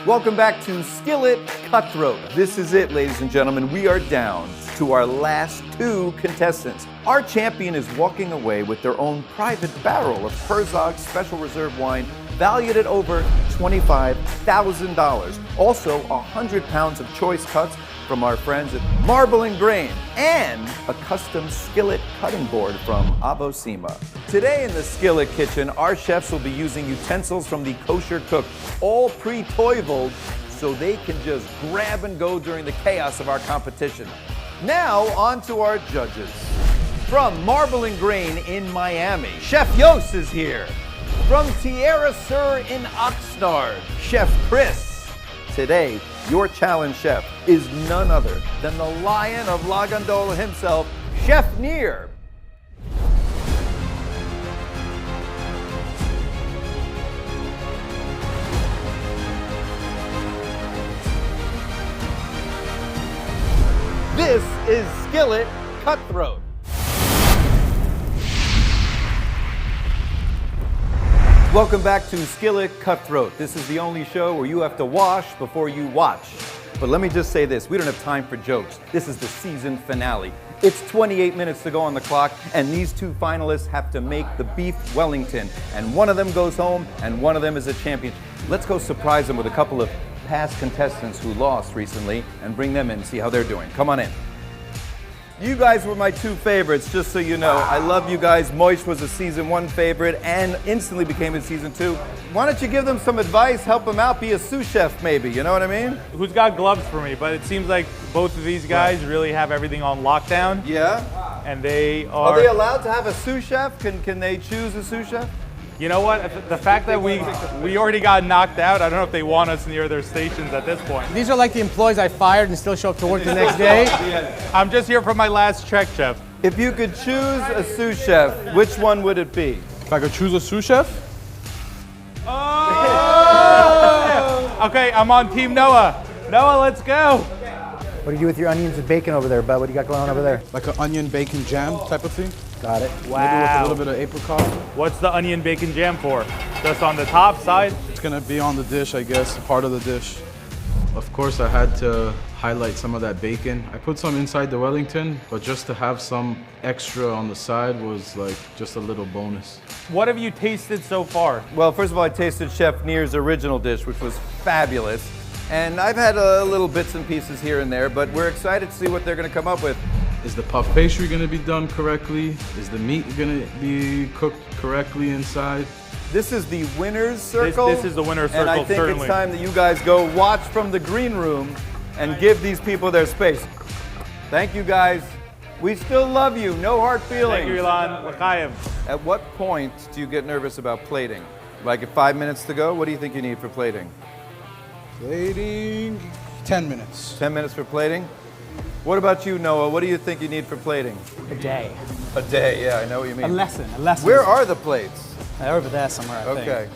Welcome back to Skillet Cutthroat. This is it, ladies and gentlemen. We are down to our last two contestants. Our champion is walking away with their own private barrel of Herzog Special Reserve wine valued at over $25,000. Also, 100 pounds of choice cuts from our friends at Marble and Grain, and a custom skillet cutting board from Avosima. Today in the Skillet Kitchen, our chefs will be using utensils from the Kosher Cook, all pre-toiveled, so they can just grab and go during the chaos of our competition. Now, on to our judges. From Marble and Grain in Miami, Chef Yos is here. From Tierra Sur in Oxnard, Chef Chris. Today, your challenge chef is none other than the Lion of La Gondola himself, Chef Nir. This is Skillet Cutthroat. Welcome back to Skillet Cutthroat. This is the only show where you have to wash before you watch. But let me just say this, we don't have time for jokes. This is the season finale. It's 28 minutes to go on the clock, and these two finalists have to make the beef Wellington. And one of them goes home, and one of them is a champion. Let's go surprise them with a couple of past contestants who lost recently and bring them in and see how they're doing. Come on in. You guys were my two favorites, just so you know. I love you guys. Moish was a season 1 favorite and instantly became a season 2. Why don't you give them some advice, help them out, be a sous chef maybe, you know what I mean? Who's got gloves for me? But it seems like both of these guys really have everything on lockdown. Yeah? And they are... Are they allowed to have a sous chef? Can they choose a sous chef? You know what? The fact that we already got knocked out, I don't know if they want us near their stations at this point. These are like the employees I fired and still show up to work the next day. I'm just here for my last check, chef. If you could choose a sous chef, which one would it be? If I could choose a sous chef? Oh! Okay, I'm on Team Noah. Noah, let's go. What do you do with your onions and bacon over there, bud? What do you got going on over there? Like an onion bacon jam type of thing? Got it. Maybe with a Wow. little bit of apricot. What's the onion bacon jam for? Just on the top side? It's gonna be on the dish, I guess, part of the dish. Of course, I had to highlight some of that bacon. I put some inside the Wellington, but just to have some extra on the side was like just a little bonus. What have you tasted so far? Well, first of all, I tasted Chef Nir's original dish, which was fabulous. And I've had a little bits and pieces here and there, but we're excited to see what they're gonna come up with. Is the puff pastry gonna be done correctly? Is the meat gonna be cooked correctly inside? This is the winner's circle. This is the winner's And I circle, think certainly. it's time that you guys go watch from the green room and give these people their space. Thank you, guys. We still love you. No hard feelings. Thank you, Ilan. L'chaim. At what point do you get nervous about plating? Like at 5 minutes to go? What do you think you need for plating? Plating, 10 minutes. 10 minutes for plating? What about you, Noah? What do you think you need for plating? A day. A day, yeah, I know what you mean. A lesson. Where are the plates? Over there somewhere, I think. Okay.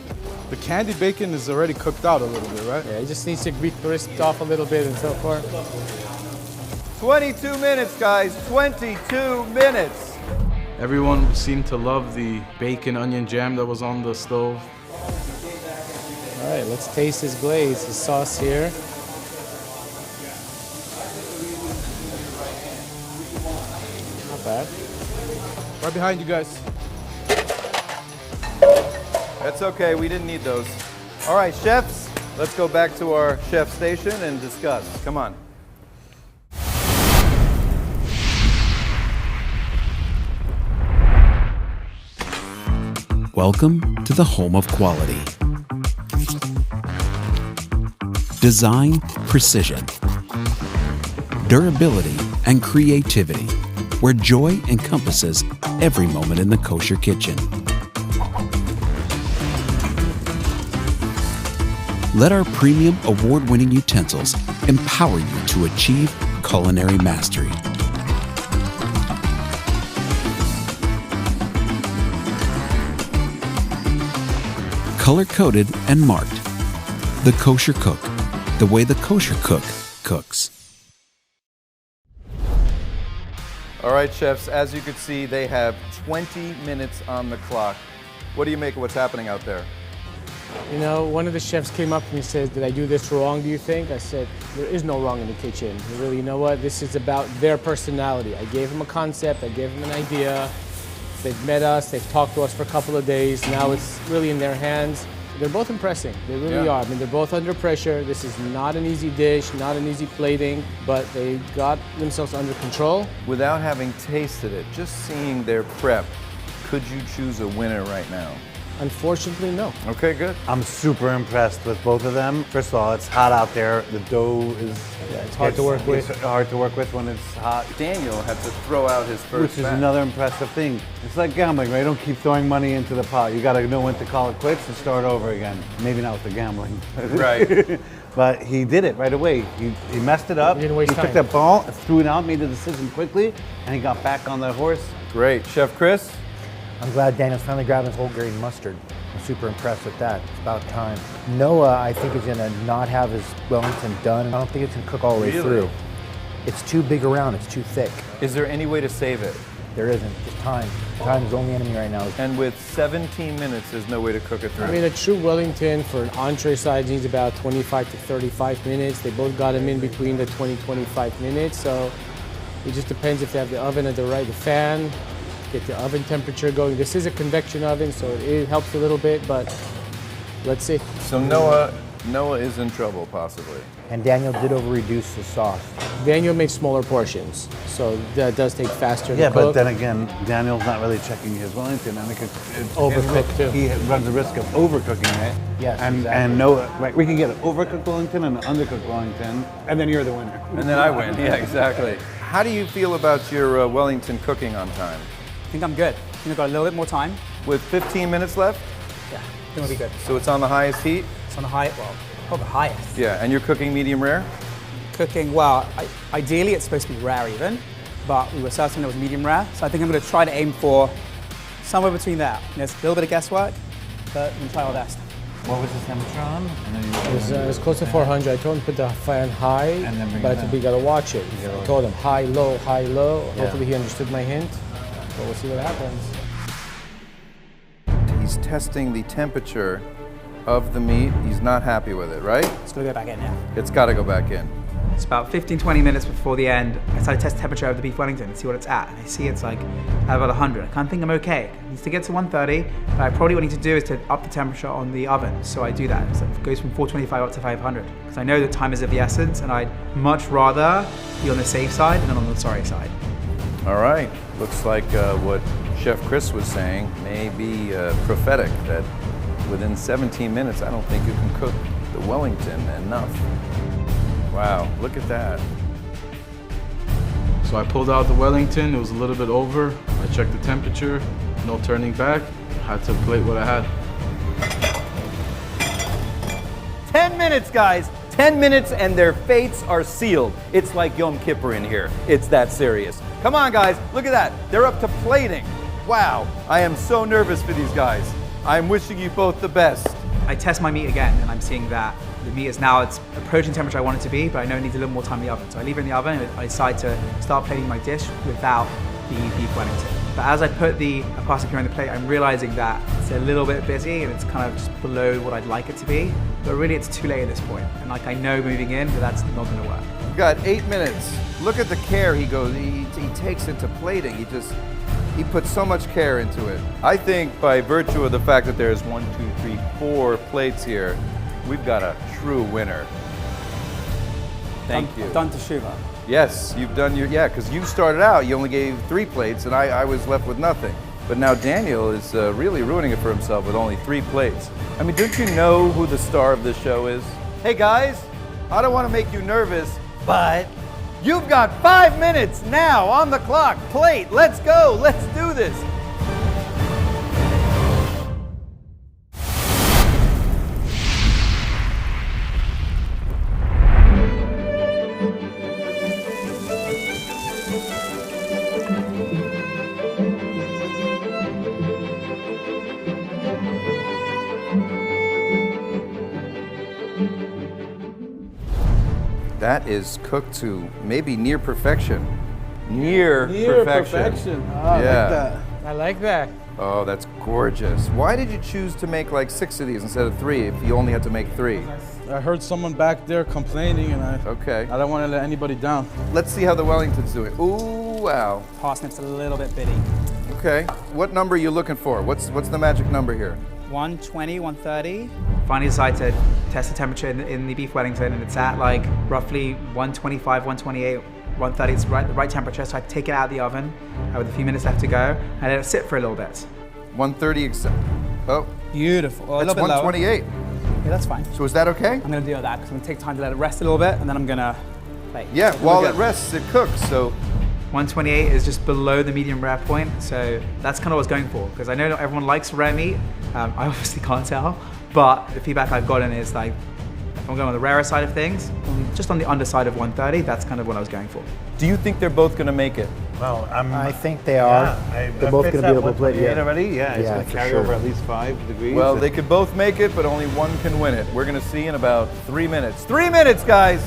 The candy bacon is already cooked out a little bit, right? Yeah, it just needs to be crisped off a little bit and so forth. 22 minutes, guys. 22 minutes. Everyone seemed to love the bacon onion jam that was on the stove. All right, let's taste his glaze, his sauce here. Not bad. Right behind you guys. That's okay, we didn't need those. All right, chefs, let's go back to our chef station and discuss. Come on. Welcome to the home of quality. Design, precision, durability, and creativity, where joy encompasses every moment in the kosher kitchen. Let our premium award-winning utensils empower you to achieve culinary mastery. Color-coded and marked. The Kosher Cook, the way the Kosher Cook cooks. All right, chefs, as you can see, they have 20 minutes on the clock. What do you make of what's happening out there? You know, one of the chefs came up to me and said, did I do this wrong, do you think? I said, there is no wrong in the kitchen. Really, you know what? This is about their personality. I gave them a concept, I gave them an idea. They've met us, they've talked to us for a couple of days. Now it's really in their hands. They're both impressing, they really are. I mean, they're both under pressure. This is not an easy dish, not an easy plating, but they got themselves under control. Without having tasted it, just seeing their prep, could you choose a winner right now? Unfortunately, no. Okay, good. I'm super impressed with both of them. First of all, it's hot out there. The dough is it's hard to work with. It's hard to work with when it's hot. Daniel had to throw out his first Which is batch. another impressive thing. It's like gambling, right? Don't keep throwing money into the pot. You got to know when to call it quits and start over again. Maybe not with the gambling. Right. But he did it right away. He messed it up. He didn't waste He took time. that ball, threw it out, made the decision quickly, and he got back on the horse. Great. Chef Chris? I'm glad Daniel's finally grabbing his whole grain mustard. I'm super impressed with that. It's about time. Noah, I think, is gonna not have his Wellington done. I don't think it's gonna cook all the way through. It's too big around, it's too thick. Is there any way to save it? There isn't, just time. Time is the only enemy right now. And with 17 minutes, there's no way to cook it through. I mean, a true Wellington for an entree size needs about 25 to 35 minutes. They both got them in between the 20-25 minutes, so it just depends if they have the oven at the fan, get the oven temperature going. This is a convection oven, so it helps a little bit, but let's see. So Noah is in trouble, possibly. And Daniel did over-reduce the sauce. Daniel made smaller portions, so that does take faster Yeah, to cook. but then again, Daniel's not really checking his Wellington, and Overcooked, too. He runs the risk of overcooking, right? Yes, and exactly. and Noah, right? We can get an overcooked Wellington and an undercooked Wellington, and then you're the winner. And then I win. Yeah, exactly. How do you feel about your Wellington cooking on time? I think I'm good. I think I've got a little bit more time. With 15 minutes left? Yeah, I think we'll be good. So it's on the highest heat? It's on the probably highest. Yeah, and you're cooking medium rare? Cooking, well, ideally it's supposed to be rare even, but we were certain it was medium rare, so I think I'm going to try to aim for somewhere between there. There's a little bit of guesswork, but we'll try our best. What was the temperature on? It was close to 400. I told him to put the fan high, And then bring but it down. we gotta watch it. I told him high, low, high, low. Yeah. Hopefully he understood my hint, but we'll see what happens. He's testing the temperature of the meat. He's not happy with it, right? It's going to go back in now. It's got to go back in. It's about 15-20 minutes before the end. I decided to test the temperature of the beef Wellington and see what it's at. And I see it's like at about 100. I kind of think I'm okay. It needs to get to 130, but I probably what I need to do is to up the temperature on the oven. So I do that. So it goes from 425 up to 500. Because I know that time is of the essence, and I'd much rather be on the safe side than on the sorry side. All right. Looks like what Chef Chris was saying may be prophetic, that within 17 minutes, I don't think you can cook the Wellington enough. Wow, look at that. So I pulled out the Wellington. It was a little bit over. I checked the temperature. No turning back. Had to plate what I had. 10 minutes, guys. 10 minutes and their fates are sealed. It's like Yom Kippur in here. It's that serious. Come on, guys. Look at that. They're up to plating. Wow. I am so nervous for these guys. I'm wishing you both the best. I test my meat again, and I'm seeing that the meat is now, it's approaching temperature I want it to be, but I know it needs a little more time in the oven. So I leave it in the oven, and I decide to start plating my dish without the beef Wellington. But as I put the pasta puree on the plate, I'm realizing that it's a little bit busy, and it's kind of just below what I'd like it to be. But really, it's too late at this point. And like, I know moving in that that's not gonna work. We've got 8 minutes. Look at the care he goes, he takes into plating. He puts so much care into it. I think by virtue of the fact that there's 1, 2, 3, 4 plates here, we've got a true winner. Thank you. I've done teshuva. Yes, you've done because you started out, you only gave 3 plates and I was left with nothing. But now Daniel is really ruining it for himself with only 3 plates. I mean, don't you know who the star of this show is? Hey guys, I don't want to make you nervous, but you've got 5 minutes now on the clock. Plate, let's go, let's do this. That is cooked to maybe near perfection. Near perfection. Oh, Yeah. like that. I like that. Oh, that's gorgeous. Why did you choose to make like 6 of these instead of 3 if you only had to make 3? I heard someone back there complaining, and I don't want to let anybody down. Let's see how the Wellington's doing. Ooh, wow. Parsnips a little bit bitty. Okay. What number are you looking for? What's the magic number here? 120, 130. Finally decided to test the temperature in the beef Wellington, and it's at like roughly 125, 128, 130. It's the right temperature, so I take it out of the oven with a few minutes left to go, and let it sit for a little bit. 130 Oh. Beautiful. Oh, a That's little bit 128. lower. Yeah, that's fine. So is that okay? I'm gonna do that because I'm gonna take time to let it rest a little bit, and then I'm gonna plate. Yeah, while it rests, it cooks, so. 128 is just below the medium rare point, so that's kind of what I was going for, because I know not everyone likes rare meat. I obviously can't tell, but the feedback I've gotten is like, if I'm going on the rarer side of things, just on the underside of 130, that's kind of what I was going for. Do you think they're both going to make it? Well, I think they are. They're both going to be able to play it already. Yeah, it's going to for carry sure. over at least 5 degrees. Well, they could both make it, but only one can win it. We're going to see in about 3 minutes. 3 minutes, guys!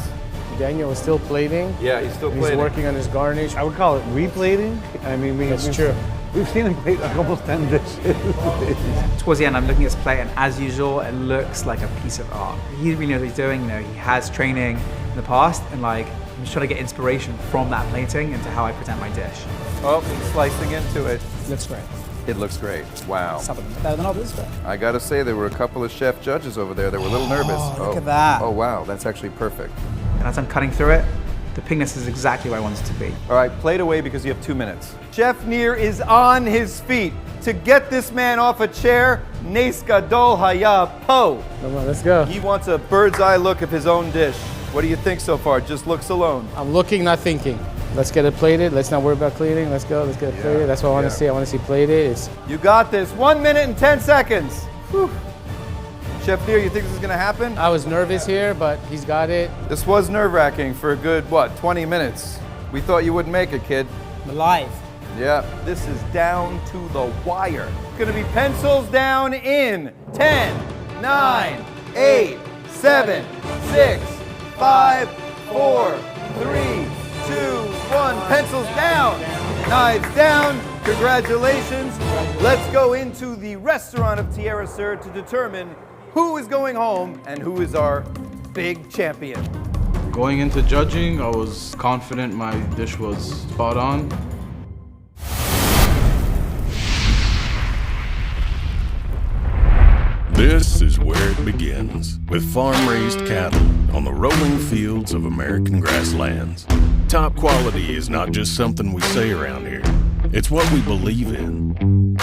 Daniel is still plating. Yeah, he's still He's plating. working on his garnish. I would call it replating. I mean, That's true. We've seen him plate like almost 10 dishes. Towards the end, I'm looking at his plate, and as usual, it looks like a piece of art. He really knows what he's doing. You know, he has training in the past, and like, I'm just trying to get inspiration from that plating into how I present my dish. Oh, he's slicing into it. Looks great. It looks great. Wow. Some of them better than others, but. I gotta say, there were a couple of chef judges over there that were a little nervous. Look at that. Oh, wow, that's actually perfect. And as I'm cutting through it, the pinkness is exactly where I want it to be. All right, plate away because you have 2 minutes. Chef Nir is on his feet. To get this man off a chair, Nes Gadol Haya Po. Come on, let's go. He wants a bird's eye look of his own dish. What do you think so far? Just looks alone. I'm looking, not thinking. Let's get it plated. Let's not worry about plating. Let's go. Let's get it plated. That's what I want to see. I want to see plated. You got this. 1 minute and 10 seconds. Whew. Chef Nir, you think this is going to happen? I was nervous here, but he's got it. This was nerve-wracking for a good, 20 minutes. We thought you wouldn't make it, kid. I'm alive. Yeah, this is down to the wire. It's going to be pencils down in 10, 9, 8, 7, 6, 5, 4, 3, 2, 1. Pencils down, knives down. Congratulations. Let's go into the restaurant of Tierra Sur to determine who is going home and who is our big champion. Going into judging, I was confident my dish was spot on. This is where it begins, with farm-raised cattle on the rolling fields of American grasslands. Top quality is not just something we say around here. It's what we believe in.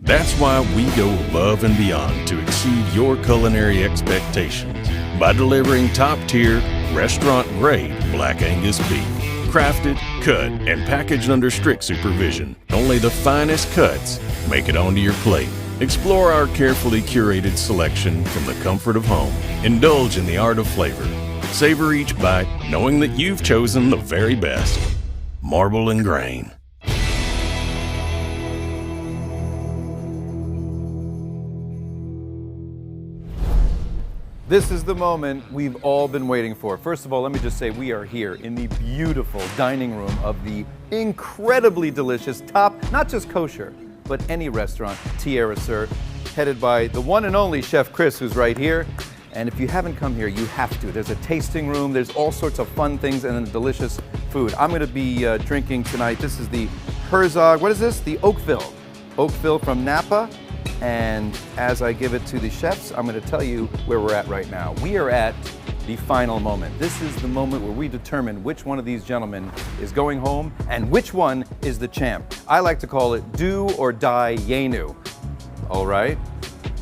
That's why we go above and beyond to exceed your culinary expectations by delivering top-tier, restaurant-grade Black Angus beef. Crafted, cut, and packaged under strict supervision. Only the finest cuts make it onto your plate. Explore our carefully curated selection from the comfort of home. Indulge in the art of flavor. Savor each bite, knowing that you've chosen the very best. Marble and Grain. This is the moment we've all been waiting for. First of all, let me just say we are here in the beautiful dining room of the incredibly delicious top, not just kosher, but any restaurant, Tierra Sur, headed by the one and only Chef Chris, who's right here. And if you haven't come here, you have to. There's a tasting room, there's all sorts of fun things, and then delicious food. I'm gonna be drinking tonight. This is the Herzog, what is this? The Oakville. Oakville from Napa. And as I give it to the chefs, I'm going to tell you where we're at right now. We are at the final moment. This is the moment where we determine which one of these gentlemen is going home and which one is the champ. I like to call it do or die Yenu. All right,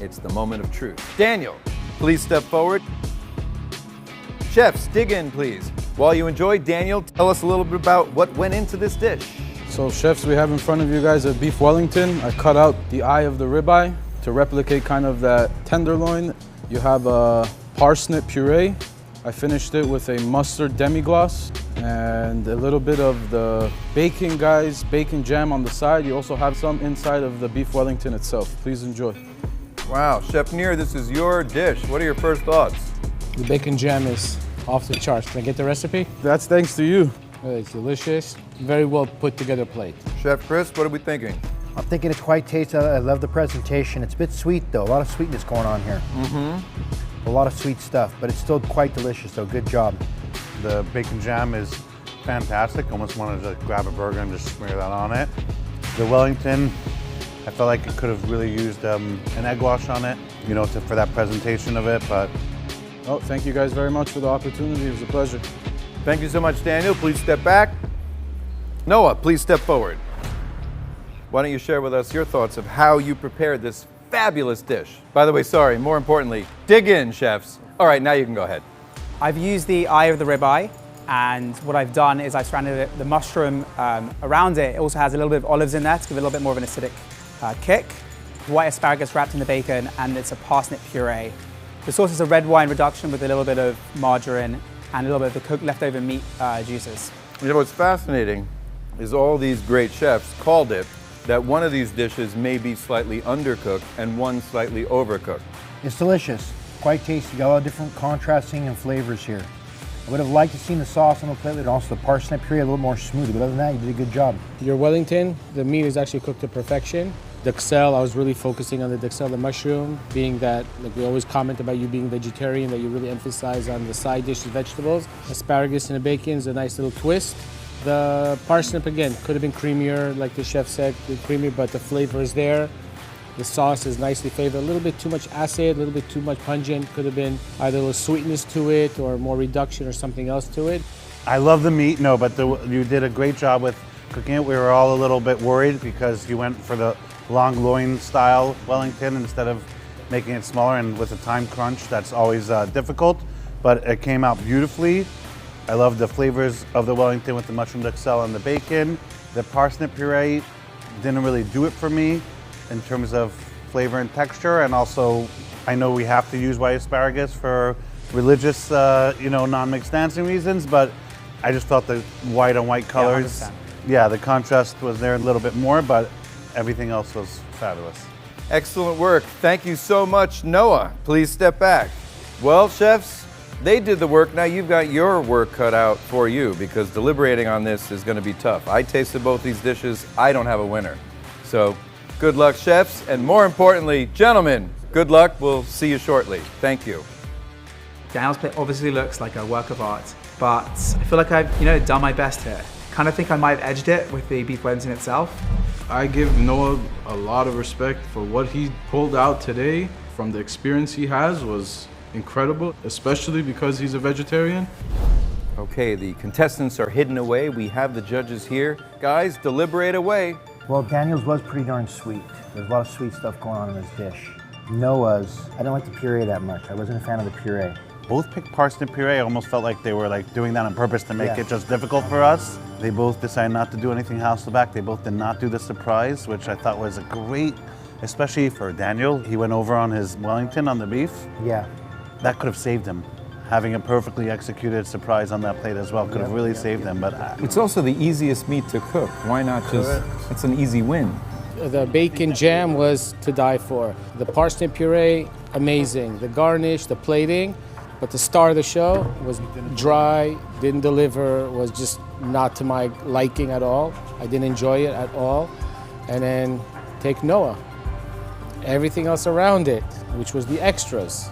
it's the moment of truth. Daniel, please step forward. Chefs, dig in, please. While you enjoy, Daniel, tell us a little bit about what went into this dish. So chefs, we have in front of you guys a beef Wellington. I cut out the eye of the ribeye to replicate kind of that tenderloin. You have a parsnip puree. I finished it with a mustard demi-glace and a little bit of the bacon, guys, bacon jam on the side. You also have some inside of the beef Wellington itself. Please enjoy. Wow, Chef Nir, this is your dish. What are your first thoughts? The bacon jam is off the charts. Can I get the recipe? That's thanks to you. It's delicious. Very well put together plate. Chef Chris, what are we thinking? I'm thinking it's quite tasty. I love the presentation. It's a bit sweet though. A lot of sweetness going on here. A lot of sweet stuff, but it's still quite delicious though. Good job. The bacon jam is fantastic. Almost wanted to grab a burger and just smear that on it. The Wellington, I felt like it could have really used an egg wash on it, you know, for that presentation of it, but. Oh, thank you guys very much for the opportunity. It was a pleasure. Thank you so much, Daniel. Please step back. Noah, please step forward. Why don't you share with us your thoughts of how you prepared this fabulous dish? By the way, sorry, more importantly, dig in, chefs. All right, now you can go ahead. I've used the eye of the ribeye, and what I've done is I've surrounded the mushroom around it. It also has a little bit of olives in there to give it a little bit more of an acidic kick. White asparagus wrapped in the bacon, and it's a parsnip puree. The sauce is a red wine reduction with a little bit of margarine and a little bit of the cooked leftover meat juices. You know, what's fascinating is all these great chefs called it that one of these dishes may be slightly undercooked and one slightly overcooked. It's delicious, quite tasty. Got a lot of different contrasting and flavors here. I would have liked to see the sauce on the plate and also the parsnip puree a little more smooth, but other than that, you did a good job. Your Wellington, the meat is actually cooked to perfection. Duxelle, I was really focusing on the Duxelle, the mushroom, being that, like we always comment about you being vegetarian, that you really emphasize on the side dishes, vegetables. Asparagus and the bacon is a nice little twist. The parsnip, again, could have been creamier, like the chef said, creamier, but the flavor is there. The sauce is nicely flavored. A little bit too much acid, a little bit too much pungent. Could have been either a little sweetness to it or more reduction or something else to it. I love the meat, no, but you did a great job with cooking it. We were all a little bit worried because you went for the long loin style Wellington instead of making it smaller, and with a time crunch, that's always difficult, but it came out beautifully. I love the flavors of the Wellington with the mushroom duxelle and the bacon. The parsnip puree didn't really do it for me in terms of flavor and texture, and also I know we have to use white asparagus for religious, non-mixed dancing reasons, but I just felt the white on white colors. Yeah, the contrast was there a little bit more, but everything else was fabulous. Excellent work. Thank you so much, Noah. Please step back. Well, chefs, they did the work. Now you've got your work cut out for you because deliberating on this is going to be tough. I tasted both these dishes. I don't have a winner. So good luck, chefs. And more importantly, gentlemen, good luck. We'll see you shortly. Thank you. Daniel's plate obviously looks like a work of art, but I feel like I've done my best here. Kind of think I might have edged it with the beef Wellington itself. I give Noah a lot of respect for what he pulled out today. From the experience he has was incredible, especially because he's a vegetarian. Okay, the contestants are hidden away. We have the judges here. Guys, deliberate away. Well, Daniel's was pretty darn sweet. There's a lot of sweet stuff going on in this dish. Noah's, I don't like the puree that much. I wasn't a fan of the puree. Both picked parsnip puree. I almost felt like they were doing that on purpose to make it just difficult for us. They both decided not to do anything house to back. They both did not do the surprise, which I thought was a great, especially for Daniel. He went over on his Wellington on the beef. Yeah. That could have saved him. Having a perfectly executed surprise on that plate as well could have really saved him. But it's also the easiest meat to cook. Why not just, it's an easy win. The bacon jam was to die for. The parsnip puree, amazing. The garnish, the plating, but the star of the show was dry, didn't deliver, was just not to my liking at all. I didn't enjoy it at all. And then take Noah. Everything else around it, which was the extras.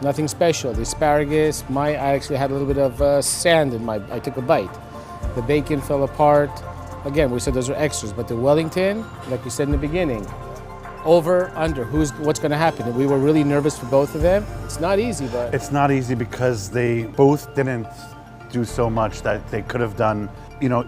Nothing special. The asparagus, I actually had a little bit of sand in I took a bite. The bacon fell apart. Again, we said those are extras, but the Wellington, like we said in the beginning, over, under, what's going to happen? And we were really nervous for both of them. It's not easy, but... It's not easy because they both didn't do so much that they could have done,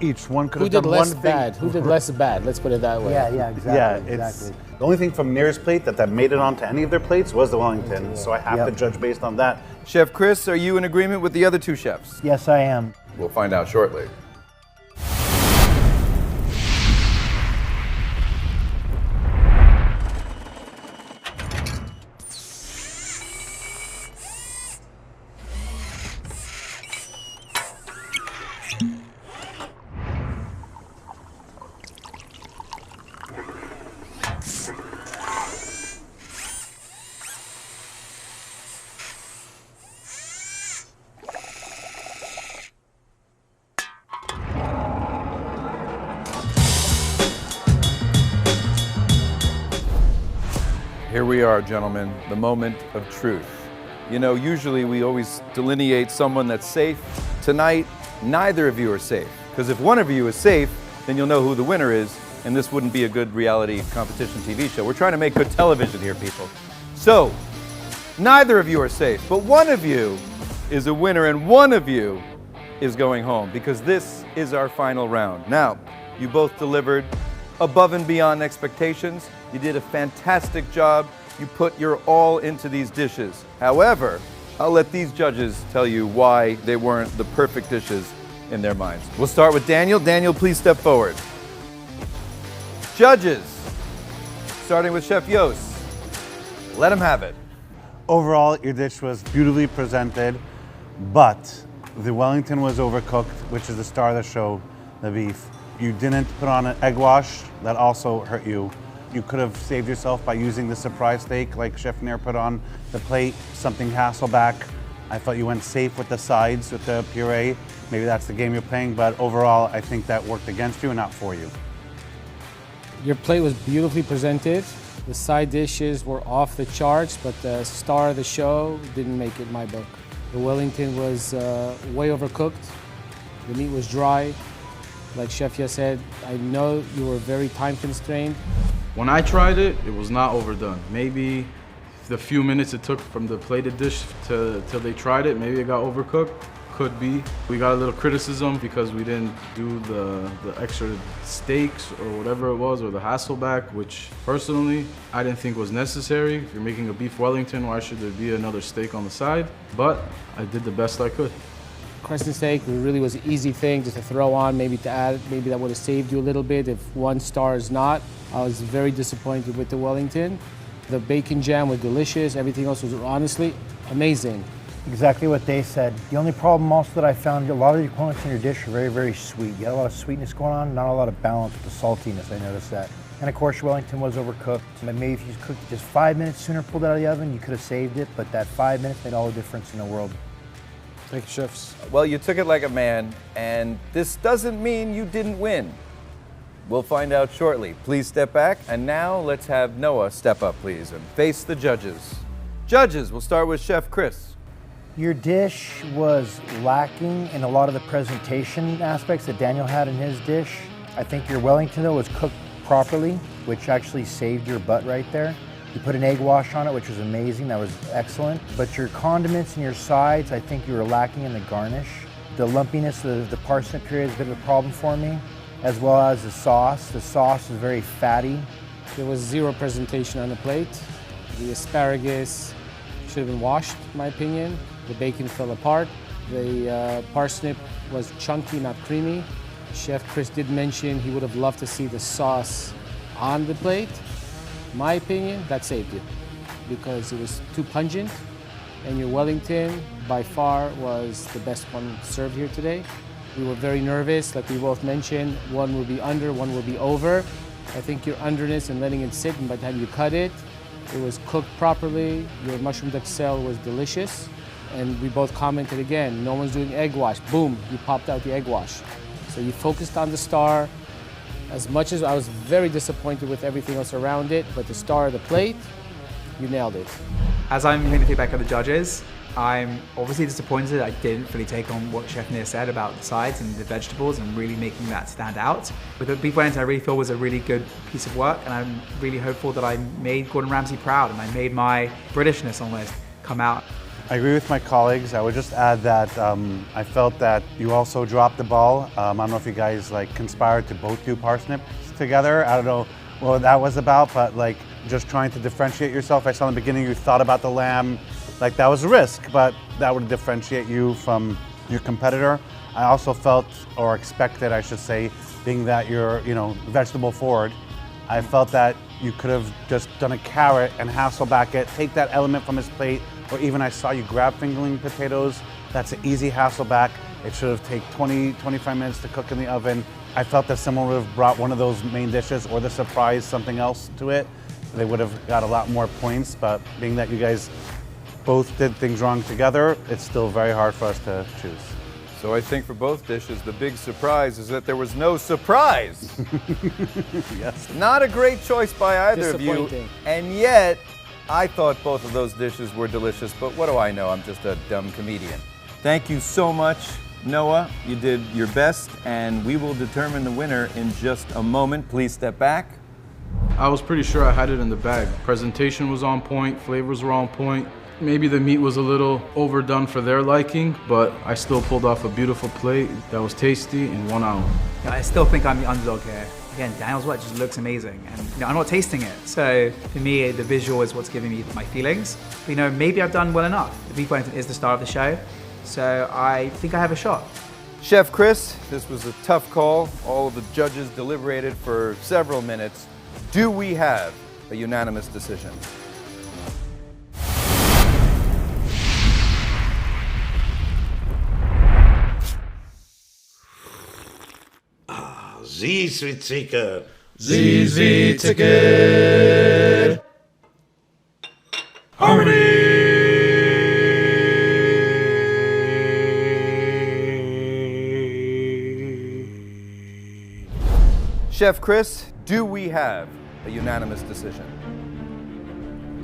each one could have done one thing. Who did less bad? Who did less bad? Let's put it that way. Yeah, exactly. Yeah, exactly. The only thing from Near's plate that made it onto any of their plates was the Wellington, so I have to judge based on that. Chef Chris, are you in agreement with the other two chefs? Yes, I am. We'll find out shortly. are, gentlemen, the moment of truth. You know, usually we always delineate someone that's safe. Tonight, neither of you are safe. Because if one of you is safe, then you'll know who the winner is, and this wouldn't be a good reality competition TV show. We're trying to make good television here, people. So, neither of you are safe, but one of you is a winner, and one of you is going home, because this is our final round. Now, you both delivered above and beyond expectations. You did a fantastic job. You put your all into these dishes. However, I'll let these judges tell you why they weren't the perfect dishes in their minds. We'll start with Daniel. Daniel, please step forward. Judges, starting with Chef Yost. Let him have it. Overall, your dish was beautifully presented, but the Wellington was overcooked, which is the star of the show, the beef. You didn't put on an egg wash. That also hurt you. You could have saved yourself by using the surprise steak like Chef Nair put on the plate, something Hasselback. I thought you went safe with the sides, with the puree. Maybe that's the game you're playing, but overall, I think that worked against you and not for you. Your plate was beautifully presented. The side dishes were off the charts, but the star of the show didn't make it in my book. The Wellington was way overcooked. The meat was dry. Like Chef Ya said, I know you were very time constrained. When I tried it, it was not overdone. Maybe the few minutes it took from the plated dish till they tried it, maybe it got overcooked. Could be. We got a little criticism because we didn't do the extra steaks or whatever it was, or the Hasselback, which personally I didn't think was necessary. If you're making a beef Wellington, why should there be another steak on the side? But I did the best I could. Crescent steak really was an easy thing just to throw on, maybe to add, maybe that would have saved you a little bit if one star is not. I was very disappointed with the Wellington. The bacon jam was delicious. Everything else was honestly amazing. Exactly what they said. The only problem also that I found, a lot of the components in your dish are very, very sweet. You had a lot of sweetness going on, not a lot of balance with the saltiness, I noticed that. And of course, Wellington was overcooked. Maybe if you cooked it just 5 minutes sooner, pulled it out of the oven, you could have saved it, but that 5 minutes made all the difference in the world. Thank you, chefs. Well, you took it like a man, and this doesn't mean you didn't win. We'll find out shortly. Please step back, and now let's have Noah step up, please, and face the judges. Judges, we'll start with Chef Chris. Your dish was lacking in a lot of the presentation aspects that Daniel had in his dish. I think your Wellington, though, was cooked properly, which actually saved your butt right there. You put an egg wash on it, which was amazing. That was excellent. But your condiments and your sides, I think you were lacking in the garnish. The lumpiness of the parsnip puree is a bit of a problem for me, as well as the sauce. The sauce is very fatty. There was zero presentation on the plate. The asparagus should have been washed, in my opinion. The bacon fell apart. The parsnip was chunky, not creamy. Chef Chris did mention he would have loved to see the sauce on the plate. In my opinion, that saved you because it was too pungent, and your Wellington by far was the best one served here today. We were very nervous, like we both mentioned. One will be under, one will be over. I think your underness and letting it sit, and by the time you cut it, it was cooked properly. Your mushroom duxelle was delicious. And we both commented again, no one's doing egg wash. Boom, you popped out the egg wash. So you focused on the star. As much as I was very disappointed with everything else around it, but the star of the plate, you nailed it. As I'm hearing the feedback of the judges, I'm obviously disappointed I didn't fully take on what Chef Nair said about the sides and the vegetables and really making that stand out. With the beef Wellington, I really feel was a really good piece of work, and I'm really hopeful that I made Gordon Ramsay proud and I made my Britishness almost come out. I agree with my colleagues. I would just add that I felt that you also dropped the ball. I don't know if you guys conspired to both do parsnips together. I don't know what that was about, but just trying to differentiate yourself. I saw in the beginning you thought about the lamb. That was a risk, but that would differentiate you from your competitor. I also felt, or expected, I should say, being that you're, vegetable forward, I felt that you could have just done a carrot and Hasselback it, take that element from his plate, or even I saw you grab fingerling potatoes. That's an easy Hasselback. It should have taken 20-25 minutes to cook in the oven. I felt that someone would have brought one of those main dishes or the surprise something else to it. They would have got a lot more points, but being that you guys both did things wrong together, it's still very hard for us to choose. So I think for both dishes, the big surprise is that there was no surprise. Yes. Not a great choice by either of you, and yet I thought both of those dishes were delicious, but what do I know? I'm just a dumb comedian. Thank you so much, Noah. You did your best, and we will determine the winner in just a moment. Please step back. I was pretty sure I had it in the bag. Presentation was on point, flavors were on point. Maybe the meat was a little overdone for their liking, but I still pulled off a beautiful plate that was tasty in 1 hour. Yeah, I still think I'm the underdog here. Again, Daniel's work just looks amazing, and I'm not tasting it. So for me, the visual is what's giving me my feelings. But, maybe I've done well enough. The beef Wellington is the star of the show, so I think I have a shot. Chef Chris, this was a tough call. All of the judges deliberated for several minutes. Do we have a unanimous decision? Sie Ticket. Sie Ticket. Harmony. Chef Chris, do we have a unanimous decision?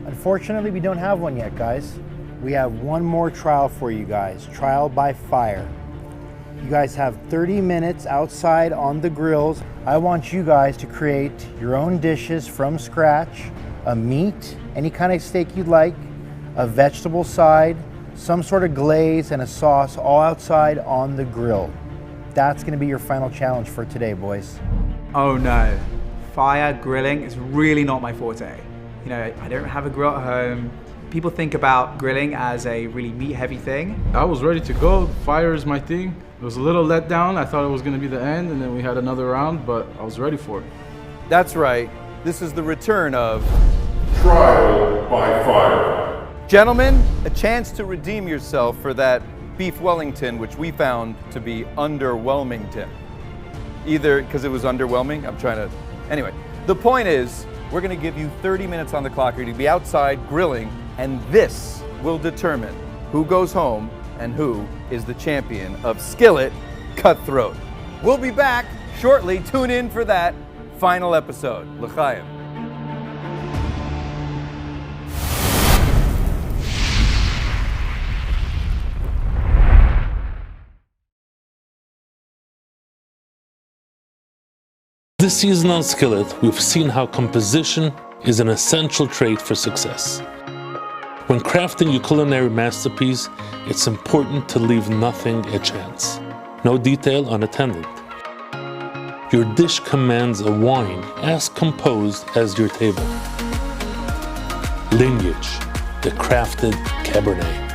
Unfortunately, we don't have one yet, guys. We have one more trial for you guys, trial by fire. You guys have 30 minutes outside on the grills. I want you guys to create your own dishes from scratch, a meat, any kind of steak you'd like, a vegetable side, some sort of glaze, and a sauce all outside on the grill. That's gonna be your final challenge for today, boys. Oh no, fire grilling is really not my forte. I don't have a grill at home. People think about grilling as a really meat-heavy thing. I was ready to go. Fire is my thing. It was a little let down. I thought it was going to be the end, and then we had another round, but I was ready for it. That's right. This is the return of Trial by fire. Gentlemen, a chance to redeem yourself for that beef Wellington, which we found to be underwhelmington. Either because it was underwhelming, Anyway, the point is, we're going to give you 30 minutes on the clock. You're going to be outside grilling, and this will determine who goes home and who is the champion of Skillet Cutthroat. We'll be back shortly. Tune in for that final episode. L'chaim. This season on Skillet, we've seen how composition is an essential trait for success. When crafting your culinary masterpiece, it's important to leave nothing a chance. No detail unattended. Your dish commands a wine as composed as your table. Lineage, the crafted Cabernet.